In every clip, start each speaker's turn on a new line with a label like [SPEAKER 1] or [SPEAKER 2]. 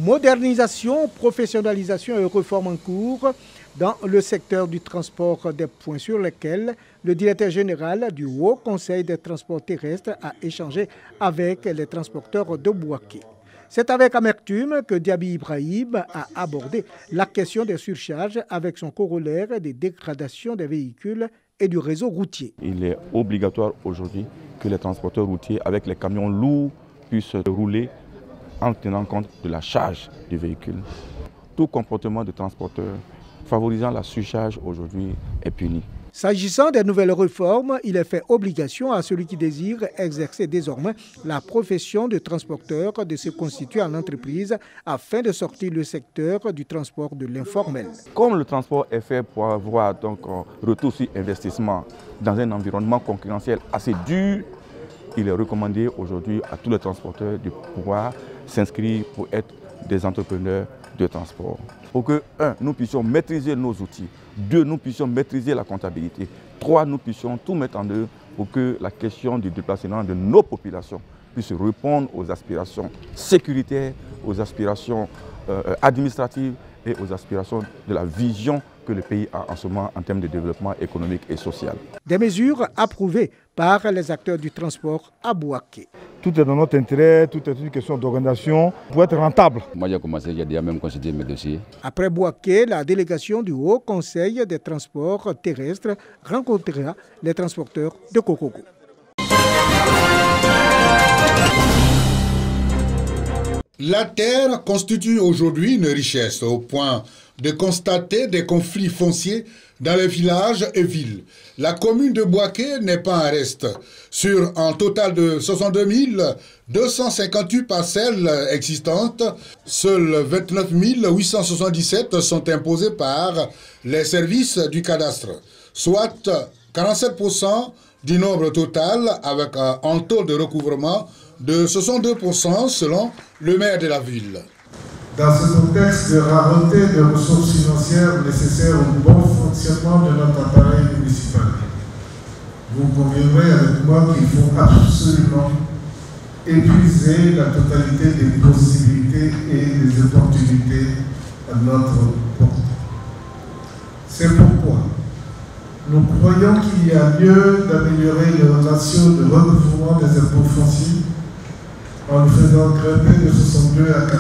[SPEAKER 1] Modernisation, professionnalisation et réforme en cours dans le secteur du transport, des points sur lesquels le directeur général du Haut Conseil des transports terrestres a échangé avec les transporteurs de Bouaké. C'est avec amertume que Diaby Ibrahim a abordé la question des surcharges avec son corollaire des dégradations des véhicules et du réseau routier.
[SPEAKER 2] Il est obligatoire aujourd'hui que les transporteurs routiers avec les camions lourds puissent rouler en tenant compte de la charge du véhicule. Tout comportement de transporteur favorisant la surcharge aujourd'hui est puni.
[SPEAKER 1] S'agissant des nouvelles réformes, il est fait obligation à celui qui désire exercer désormais la profession de transporteur de se constituer en entreprise afin de sortir le secteur du transport de l'informel.
[SPEAKER 2] Comme le transport est fait pour avoir donc retour sur investissement dans un environnement concurrentiel assez dur, il est recommandé aujourd'hui à tous les transporteurs de pouvoir s'inscrire pour être des entrepreneurs de transport. Pour que, 1, nous puissions maîtriser nos outils, 2, nous puissions maîtriser la comptabilité, 3, nous puissions tout mettre en œuvre pour que la question du déplacement de nos populations puisse répondre aux aspirations sécuritaires, aux aspirations administratives et aux aspirations de la vision que le pays a en ce moment en termes de développement économique et social.
[SPEAKER 1] Des mesures approuvées par les acteurs du transport à Bouaké.
[SPEAKER 3] Tout est dans notre intérêt, tout est une question d'organisation pour être rentable.
[SPEAKER 4] Moi j'ai commencé, j'ai déjà même considéré mes dossiers.
[SPEAKER 1] Après Bouaké, la délégation du Haut Conseil des transports terrestres rencontrera les transporteurs de Kokoko.
[SPEAKER 5] La terre constitue aujourd'hui une richesse au point de constater des conflits fonciers dans les villages et villes. La commune de Bouaké n'est pas en reste. Sur un total de 62 258 parcelles existantes, seules 29 877 sont imposées par les services du cadastre, soit 47% du nombre total avec un taux de recouvrement de 62% selon le maire de la ville.
[SPEAKER 6] Dans ce contexte de rareté de ressources financières nécessaires au bon fonctionnement de notre appareil municipal, vous conviendrez avec moi qu'il faut absolument épuiser la totalité des possibilités et des opportunités à notre portée. C'est pourquoi nous croyons qu'il y a lieu d'améliorer les relations de recouvrement des impôts fonciers en le faisant grimper de 62 à 80%.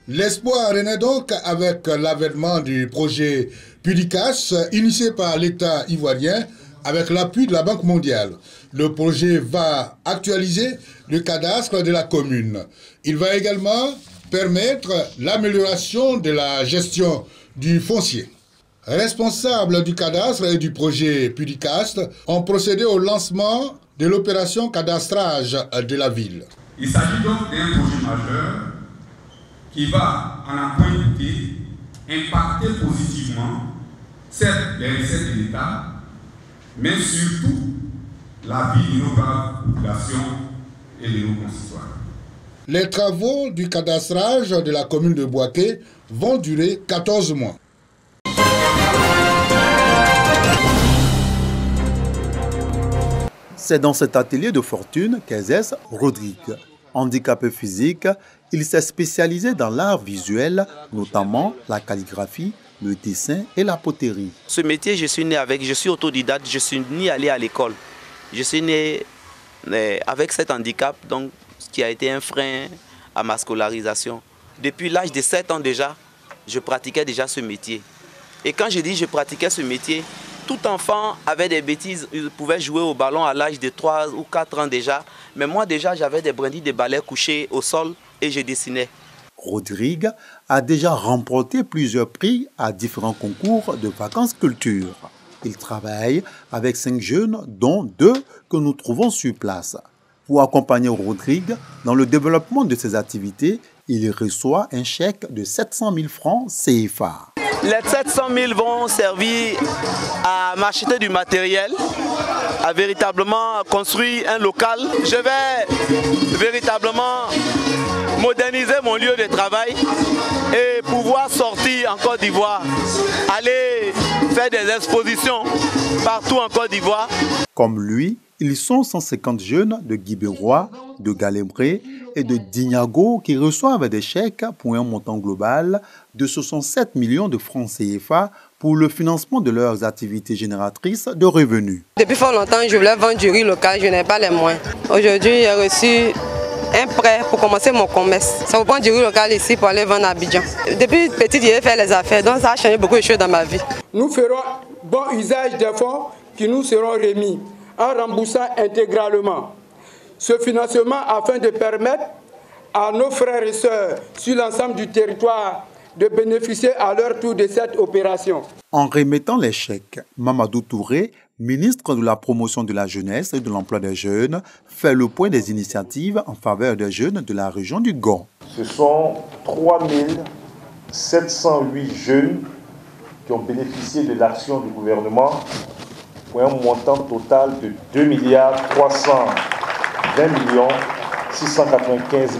[SPEAKER 5] L'espoir renaît donc avec l'avènement du projet PUDICAS initié par l'État ivoirien avec l'appui de la Banque mondiale. Le projet va actualiser le cadastre de la commune. Il va également permettre l'amélioration de la gestion du foncier. Responsables du cadastre et du projet PUDICAS ont procédé au lancement de l'opération cadastrage de la ville.
[SPEAKER 7] Il s'agit donc d'un projet majeur qui va, en en point douter, impacter positivement, certes les recettes de l'État, mais surtout la vie de nos braves populations et de nos concitoyens.
[SPEAKER 5] Les travaux du cadastrage de la commune de Bouaké vont durer 14 mois.
[SPEAKER 8] C'est dans cet atelier de fortune qu'Ezès Rodrigue. Handicapé physique, il s'est spécialisé dans l'art visuel, notamment la calligraphie, le dessin et la poterie.
[SPEAKER 9] Ce métier, je suis né avec, je suis autodidacte, je suis ni allé à l'école. Je suis né avec cet handicap, donc, qui a été un frein à ma scolarisation. Depuis l'âge de 7 ans déjà, je pratiquais déjà ce métier. Et quand je dis je pratiquais ce métier, tout enfant avait des bêtises, il pouvait jouer au ballon à l'âge de 3 ou 4 ans déjà. Mais moi déjà, j'avais des brindilles de balai couchées au sol et je dessinais.
[SPEAKER 8] Rodrigue a déjà remporté plusieurs prix à différents concours de vacances culture. Il travaille avec 5 jeunes, dont 2 que nous trouvons sur place. Pour accompagner Rodrigue dans le développement de ses activités, il reçoit un chèque de 700 000 francs CFA.
[SPEAKER 9] Les 700 000 vont servir à m'acheter du matériel, à véritablement construire un local. Je vais véritablement moderniser mon lieu de travail et pouvoir sortir en Côte d'Ivoire, aller faire des expositions partout en Côte d'Ivoire.
[SPEAKER 8] Comme lui, Ils sont 150 jeunes de Guibérois, de Galébré et de Dignago qui reçoivent des chèques pour un montant global de 67 millions de francs CFA pour le financement de leurs activités génératrices de revenus.
[SPEAKER 10] Depuis fort longtemps, je voulais vendre du riz local, je n'ai pas les moyens. Aujourd'hui, j'ai reçu un prêt pour commencer mon commerce. Ça vous prend du riz local ici pour aller vendre à Abidjan. Depuis petit, j'ai fait les affaires, donc ça a changé beaucoup de choses dans ma vie.
[SPEAKER 11] Nous ferons bon usage des fonds qui nous seront remis en remboursant intégralement ce financement afin de permettre à nos frères et sœurs sur l'ensemble du territoire de bénéficier à leur tour de cette opération.
[SPEAKER 8] En remettant les chèques, Mamadou Touré, ministre de la promotion de la jeunesse et de l'emploi des jeunes, fait le point des initiatives en faveur des jeunes de la région du Gord.
[SPEAKER 12] Ce sont 3708 jeunes qui ont bénéficié de l'action du gouvernement pour un montant total de 2 320 695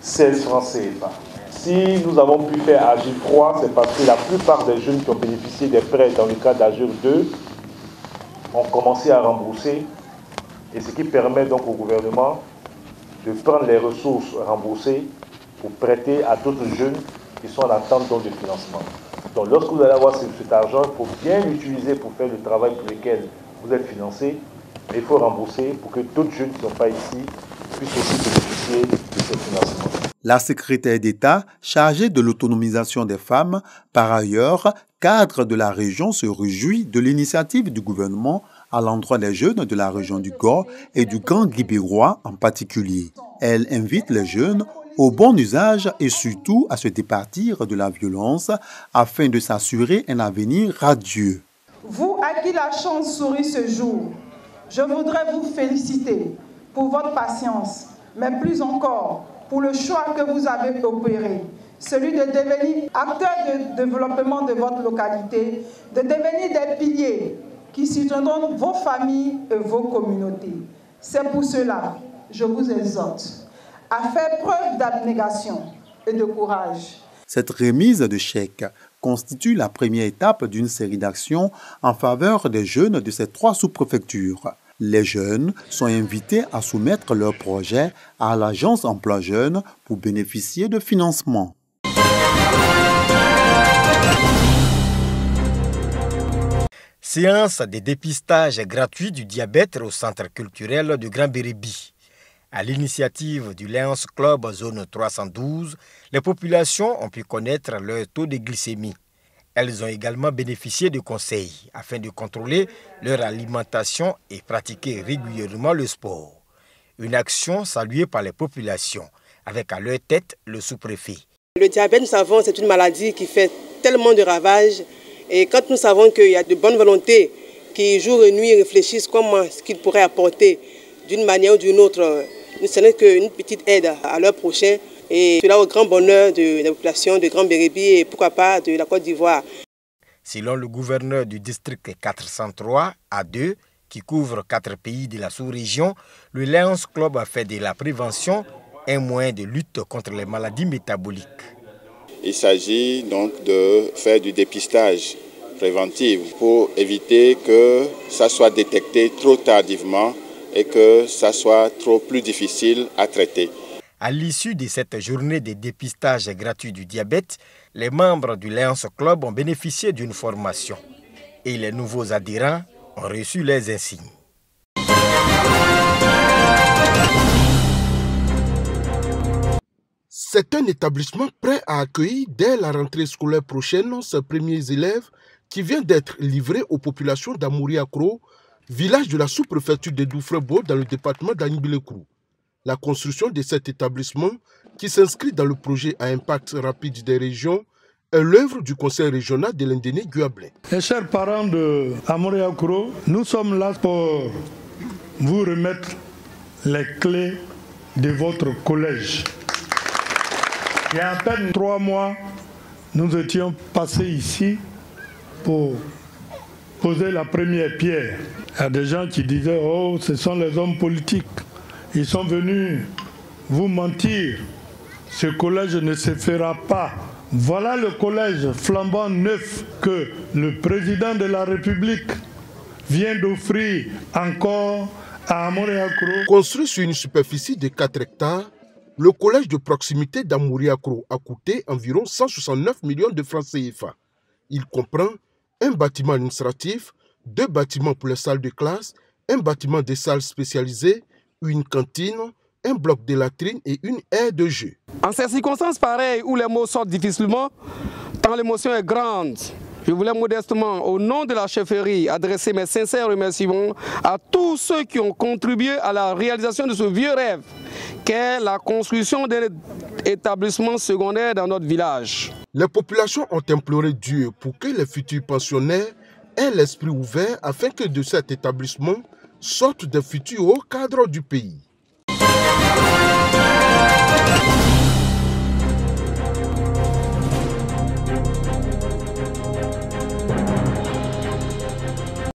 [SPEAKER 12] 016 francs CFA. Si nous avons pu faire Agir 3, c'est parce que la plupart des jeunes qui ont bénéficié des prêts dans le cadre d'Agir 2 ont commencé à rembourser, et ce qui permet donc au gouvernement de prendre les ressources remboursées pour prêter à d'autres jeunes qui sont en attente de financement. Donc lorsque vous allez avoir cet argent, il faut bien l'utiliser pour faire le travail pour lequel vous êtes financé, mais il faut rembourser pour que d'autres jeunes qui ne sont pas ici puissent aussi bénéficier de ce financement.
[SPEAKER 8] La secrétaire d'État chargée de l'autonomisation des femmes, par ailleurs, cadre de la région, se réjouit de l'initiative du gouvernement à l'endroit des jeunes de la région du Gord et du Grand Guibérois en particulier. Elle invite les jeunes au bon usage et surtout à se départir de la violence afin de s'assurer un avenir radieux.
[SPEAKER 13] Vous à qui la chance sourit ce jour, je voudrais vous féliciter pour votre patience, mais plus encore pour le choix que vous avez opéré, celui de devenir acteur de développement de votre localité, de devenir des piliers qui soutiendront vos familles et vos communautés. C'est pour cela, je vous exhorte à faire preuve d'abnégation et de courage.
[SPEAKER 8] Cette remise de chèques constitue la première étape d'une série d'actions en faveur des jeunes de ces 3 sous-préfectures. Les jeunes sont invités à soumettre leurs projets à l'Agence Emploi Jeunes pour bénéficier de financement.
[SPEAKER 14] Séance de dépistage gratuit du diabète au Centre culturel de Grand Bérébi. À l'initiative du Lions Club Zone 312, les populations ont pu connaître leur taux de glycémie. Elles ont également bénéficié de conseils afin de contrôler leur alimentation et pratiquer régulièrement le sport. Une action saluée par les populations, avec à leur tête le sous-préfet.
[SPEAKER 10] Le diabète, nous savons, c'est une maladie qui fait tellement de ravages. Et quand nous savons qu'il y a de bonnes volontés qui, jour et nuit, réfléchissent comment ce qu'ils pourraient apporter d'une manière ou d'une autre, ce n'est qu'une petite aide à leur prochain. Et cela au grand bonheur de la population de Grand Bérébi et pourquoi pas de la Côte d'Ivoire.
[SPEAKER 14] Selon le gouverneur du district 403 A2, qui couvre 4 pays de la sous-région, le Lions Club a fait de la prévention un moyen de lutte contre les maladies métaboliques.
[SPEAKER 15] Il s'agit donc de faire du dépistage préventif pour éviter que ça soit détecté trop tardivement et que ça soit plus difficile à traiter.
[SPEAKER 14] À l'issue de cette journée de dépistage gratuit du diabète, les membres du Lions Club ont bénéficié d'une formation et les nouveaux adhérents ont reçu les insignes.
[SPEAKER 16] C'est un établissement prêt à accueillir dès la rentrée scolaire prochaine ses premiers élèves qui vient d'être livré aux populations d'Amouri-Akro, village de la sous-préfecture de Doufrebo dans le département d'Anibile-Krou. La construction de cet établissement, qui s'inscrit dans le projet à impact rapide des régions, est l'œuvre du conseil régional de l'Indéné-Guablé.
[SPEAKER 17] Chers parents de Amouri-Akro, nous sommes là pour vous remettre les clés de votre collège. Il y a à peine 3 mois, nous étions passés ici pour poser la première pierre. Il y a des gens qui disaient « Oh, ce sont les hommes politiques. Ils sont venus vous mentir. Ce collège ne se fera pas. » Voilà le collège flambant neuf que le président de la République, vient d'offrir encore à Amoriakro.
[SPEAKER 16] Construit sur une superficie de 4 hectares, le collège de proximité d'Amoriakro a coûté environ 169 millions de francs CFA. Il comprend un bâtiment administratif, 2 bâtiments pour les salles de classe, un bâtiment des salles spécialisées, une cantine, un bloc de latrines et une aire de jeu.
[SPEAKER 18] En ces circonstances pareilles où les mots sortent difficilement, tant l'émotion est grande, je voulais modestement, au nom de la chefferie, adresser mes sincères remerciements à tous ceux qui ont contribué à la réalisation de ce vieux rêve, qu'est la construction d'un établissement secondaire dans notre village.
[SPEAKER 16] Les populations ont imploré Dieu pour que les futurs pensionnaires aient l'esprit ouvert afin que de cet établissement sortent des futurs hauts cadres du pays.